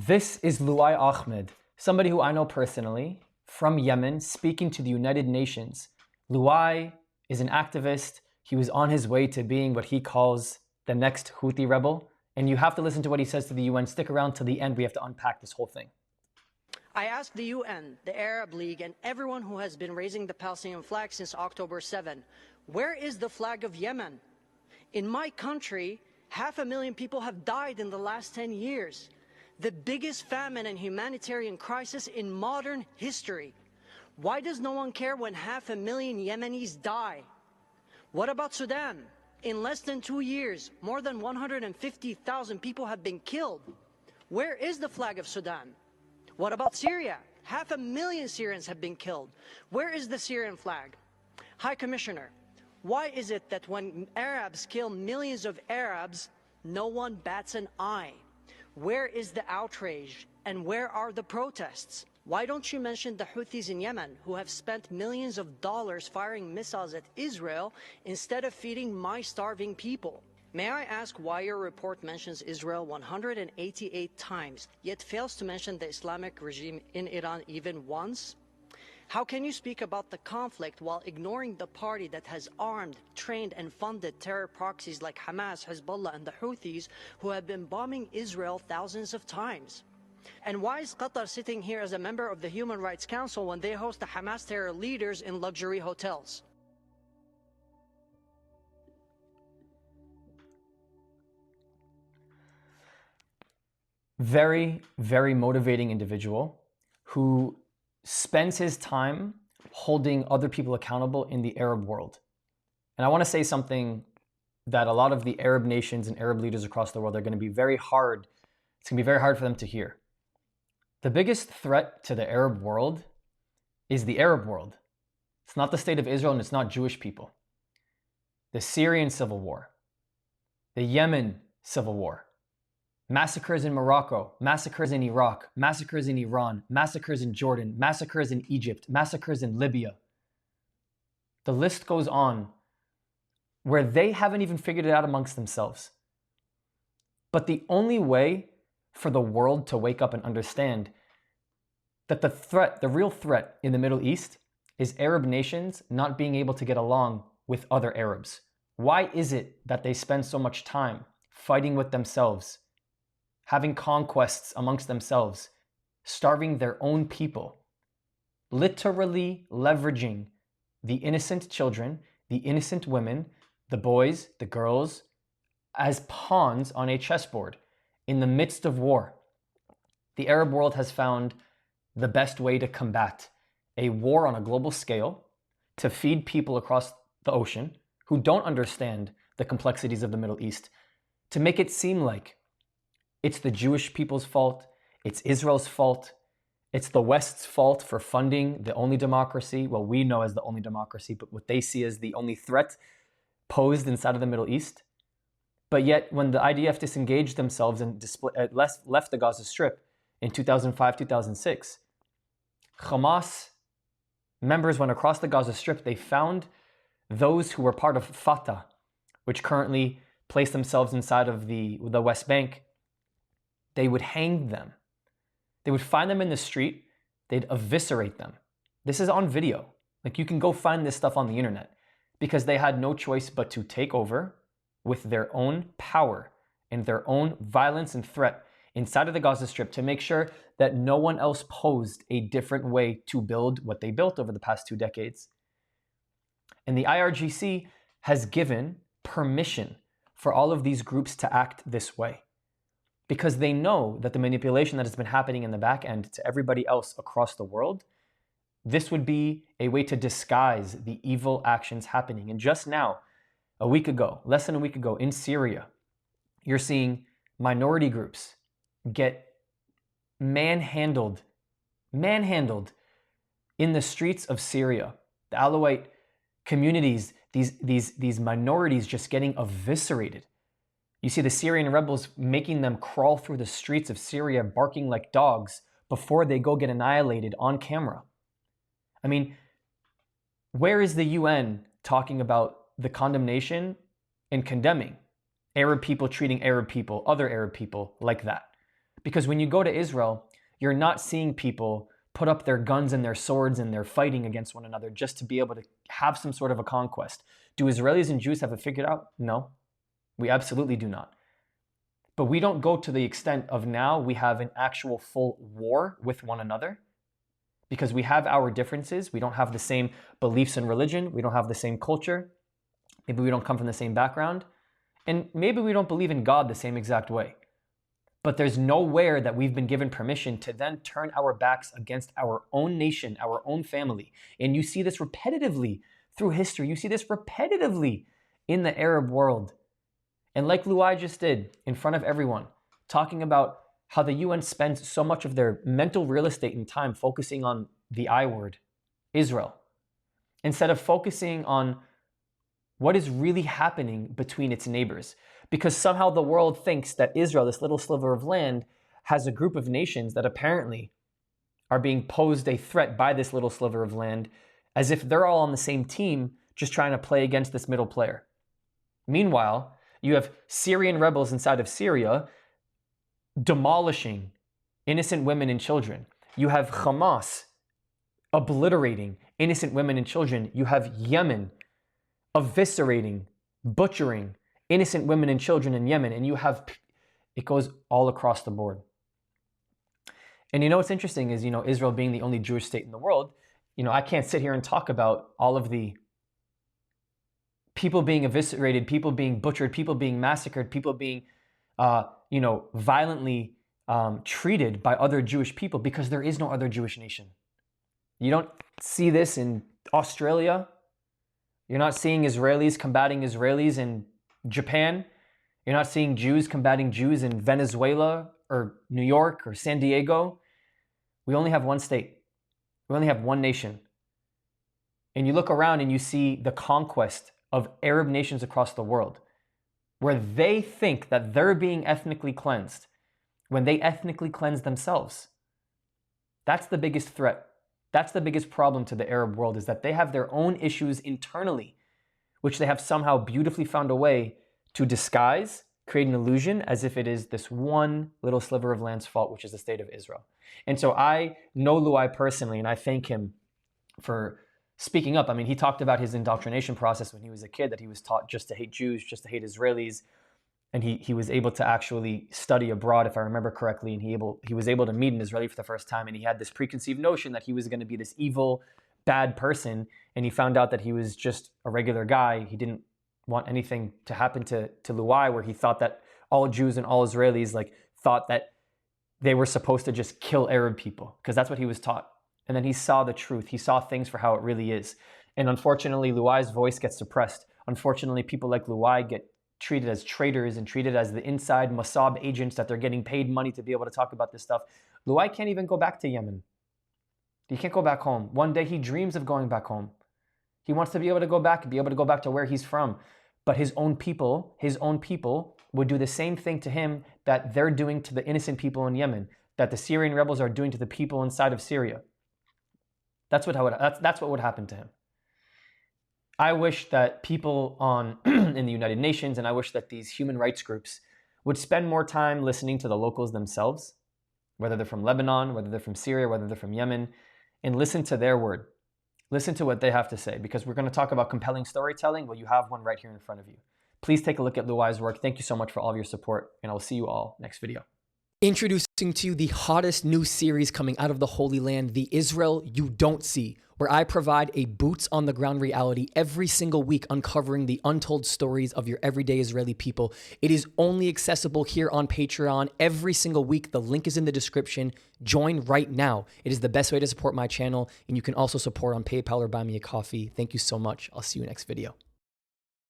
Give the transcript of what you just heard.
This is Luai Ahmed, somebody who I know personally, from Yemen, speaking to the United Nations. Luai is an activist. He was on his way to being what he calls the next Houthi rebel. And you have to listen to what he says to the UN. Stick around till the end. We have to unpack this whole thing. I asked the UN, the Arab League, and everyone who has been raising the Palestinian flag since October 7, where is the flag of Yemen? In my country, 500,000 people have died in the last 10 years. The biggest famine and humanitarian crisis in modern history. Why does no one care when 500,000 Yemenis die? What about Sudan? In less than 2 years, more than 150,000 people have been killed. Where is the flag of Sudan? What about Syria? 500,000 Syrians have been killed. Where is the Syrian flag? High Commissioner, why is it that when Arabs kill millions of Arabs, no one bats an eye? Where is the outrage and where are the protests? Why don't you mention the Houthis in Yemen who have spent millions of dollars firing missiles at Israel instead of feeding my starving people? May I ask why your report mentions Israel 188 times, yet fails to mention the Islamic regime in Iran even once? How can you speak about the conflict while ignoring the party that has armed, trained, and funded terror proxies like Hamas, Hezbollah, and the Houthis who have been bombing Israel thousands of times? And why is Qatar sitting here as a member of the Human Rights Council when they host the Hamas terror leaders in luxury hotels? Very, very motivating individual who spends his time holding other people accountable in the Arab world. And I want to say something that a lot of the Arab nations and Arab leaders across the world are going to be very hard. It's going to be very hard for them to hear. The biggest threat to the Arab world is the Arab world. It's not the state of Israel and it's not Jewish people. The Syrian civil war, the Yemen civil war, massacres in Morocco, massacres in Iraq, massacres in Iran, massacres in Jordan, massacres in Egypt, massacres in Libya. The list goes on where they haven't even figured it out amongst themselves. But the only way for the world to wake up and understand that the real threat in the Middle East is Arab nations not being able to get along with other Arabs. Why is it that they spend so much time fighting with themselves, having conquests amongst themselves, starving their own people, literally leveraging the innocent children, the innocent women, the boys, the girls, as pawns on a chessboard in the midst of war? The Arab world has found the best way to combat a war on a global scale, to feed people across the ocean who don't understand the complexities of the Middle East, to make it seem like it's the Jewish people's fault, it's Israel's fault, it's the West's fault for funding the only democracy, well, we know as the only democracy, but what they see as the only threat posed inside of the Middle East. But yet, when the IDF disengaged themselves and left the Gaza Strip in 2005, 2006, Hamas members went across the Gaza Strip. They found those who were part of Fatah, which currently place themselves inside of the West Bank. They would hang them. They would find them in the street. They'd eviscerate them. This is on video. Like, you can go find this stuff on the internet, because they had no choice but to take over with their own power and their own violence and threat inside of the Gaza Strip to make sure that no one else posed a different way to build what they built over the past 2 decades. And the IRGC has given permission for all of these groups to act this way, because they know that the manipulation that has been happening in the back end to everybody else across the world, this would be a way to disguise the evil actions happening. And just now, a week ago, less than a week ago, in Syria, you're seeing minority groups get manhandled in the streets of Syria. The Alawite communities, these minorities just getting eviscerated. You see the Syrian rebels making them crawl through the streets of Syria, barking like dogs before they go get annihilated on camera. I mean, where is the UN talking about the condemnation and condemning Arab people treating Arab people, other Arab people, like that? Because when you go to Israel, you're not seeing people put up their guns and their swords and they're fighting against one another just to be able to have some sort of a conquest. Do Israelis and Jews have it figured out? No, we absolutely do not. But we don't go to the extent of now we have an actual full war with one another because we have our differences. We don't have the same beliefs in religion. We don't have the same culture. Maybe we don't come from the same background. And maybe we don't believe in God the same exact way. But there's nowhere that we've been given permission to then turn our backs against our own nation, our own family. And you see this repetitively through history. You see this repetitively in the Arab world. And like Luai just did in front of everyone, talking about how the UN spends so much of their mental real estate and time focusing on the I word, Israel, instead of focusing on what is really happening between its neighbors. Because somehow the world thinks that Israel, this little sliver of land, has a group of nations that apparently are being posed a threat by this little sliver of land, as if they're all on the same team, just trying to play against this middle player. Meanwhile, you have Syrian rebels inside of Syria demolishing innocent women and children. You have Hamas obliterating innocent women and children. You have Yemen eviscerating, butchering innocent women and children in Yemen. And you have, it goes all across the board. And you know what's interesting is, Israel being the only Jewish state in the world, I can't sit here and talk about all of the people being eviscerated, people being butchered, people being massacred, people being, violently treated by other Jewish people, because there is no other Jewish nation. You don't see this in Australia. You're not seeing Israelis combating Israelis in Japan. You're not seeing Jews combating Jews in Venezuela or New York or San Diego. We only have one state. We only have one nation. And you look around and you see the conquest of Arab nations across the world, where they think that they're being ethnically cleansed when they ethnically cleanse themselves. That's the biggest threat. That's the biggest problem to the Arab world, is that they have their own issues internally, which they have somehow beautifully found a way to disguise, create an illusion as if it is this one little sliver of land's fault, which is the state of Israel. And so I know Luai personally, and I thank him for speaking up. I mean, he talked about his indoctrination process when he was a kid, that he was taught just to hate Jews, just to hate Israelis. And he was able to actually study abroad, if I remember correctly, and he was able to meet an Israeli for the first time, and he had this preconceived notion that he was going to be this evil, bad person, and he found out that he was just a regular guy. He didn't want anything to happen to Luai, where he thought that all Jews and all Israelis thought that they were supposed to just kill Arab people, because that's what he was taught. And then he saw the truth. He saw things for how it really is. And unfortunately, Luai's voice gets suppressed. Unfortunately, people like Luai get treated as traitors and treated as the inside Mossad agents that they're getting paid money to be able to talk about this stuff. Luai can't even go back to Yemen. He can't go back home. One day he dreams of going back home. He wants to be able to go back to where he's from. But his own people would do the same thing to him that they're doing to the innocent people in Yemen, that the Syrian rebels are doing to the people inside of Syria. That's what would happen to him. I wish that people in the United Nations, and I wish that these human rights groups would spend more time listening to the locals themselves, whether they're from Lebanon, whether they're from Syria, whether they're from Yemen, and listen to their word. Listen to what they have to say, because we're going to talk about compelling storytelling. Well, you have one right here in front of you. Please take a look at Luai's work. Thank you so much for all of your support, and I'll see you all next video. Introducing to you the hottest new series coming out of the Holy Land, The Israel You Don't See, where I provide a boots on the ground reality every single week, uncovering the untold stories of your everyday Israeli people. It is only accessible here on Patreon every single week. The link is in the description. Join right now. It is the best way to support my channel, and you can also support on PayPal or buy me a coffee. Thank you so much. I'll see you next video.